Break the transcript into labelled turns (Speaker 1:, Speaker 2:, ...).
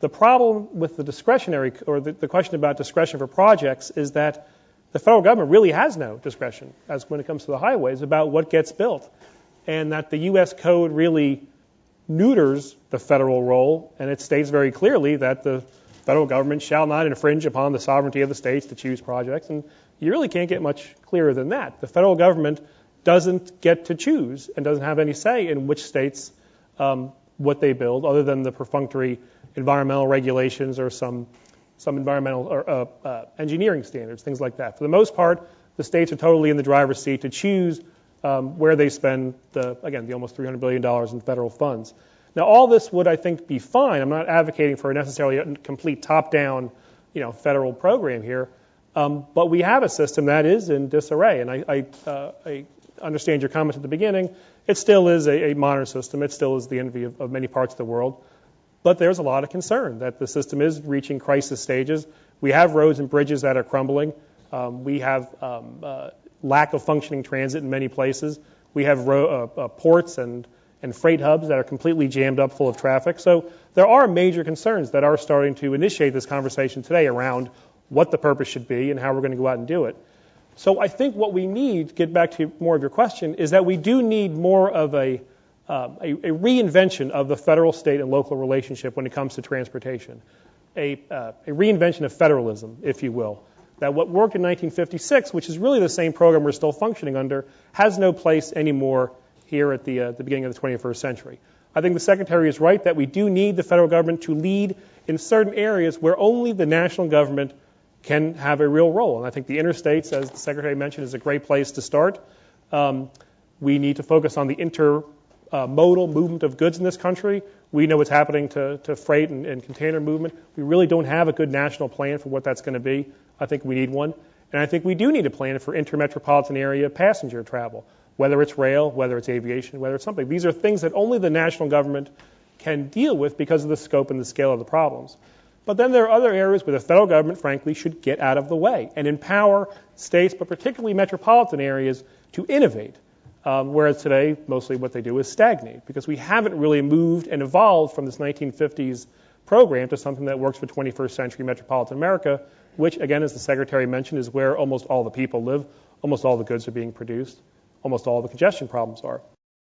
Speaker 1: The problem with the discretionary, or the question about discretion for projects, is that the federal government really has no discretion as when it comes to the highways about what gets built, and that the U.S. Code really neuters the federal role, and it states very clearly that the federal government shall not infringe upon the sovereignty of the states to choose projects, and you really can't get much clearer than that. The federal government doesn't get to choose and doesn't have any say in which states what they build, other than the perfunctory environmental regulations or some environmental or engineering standards, things like that. For the most part, the states are totally in the driver's seat to choose where they spend the almost $300 billion in federal funds. Now, all this would, I think, be fine. I'm not advocating for necessarily a complete top-down, federal program here, but we have a system that is in disarray. And I understand your comments at the beginning. It still is a modern system. It still is the envy of many parts of the world. But there's a lot of concern that the system is reaching crisis stages. We have roads and bridges that are crumbling. We have lack of functioning transit in many places. We have ports and freight hubs that are completely jammed up full of traffic. So there are major concerns that are starting to initiate this conversation today around what the purpose should be and how we're going to go out and do it. So I think what we need, to get back to more of your question, is that we do need more of a reinvention of the federal, state, and local relationship when it comes to transportation, a reinvention of federalism, if you will. That what worked in 1956, which is really the same program we're still functioning under, has no place anymore here at the beginning of the 21st century. I think the Secretary is right that we do need the federal government to lead in certain areas where only the national government can have a real role. And I think the interstates, as the Secretary mentioned, is a great place to start. We need to focus on the intermodal movement of goods in this country. We know what's happening to freight and container movement. We really don't have a good national plan for what that's going to be. I think we need one. And I think we do need a plan for intermetropolitan area passenger travel, whether it's rail, whether it's aviation, whether it's something. These are things that only the national government can deal with because of the scope and the scale of the problems. But then there are other areas where the federal government, frankly, should get out of the way and empower states, but particularly metropolitan areas, to innovate. Whereas today, mostly what they do is stagnate, because we haven't really moved and evolved from this 1950s program to something that works for 21st century metropolitan America, which, again, as the Secretary mentioned, is where almost all the people live, almost all the goods are being produced, almost all the congestion problems are.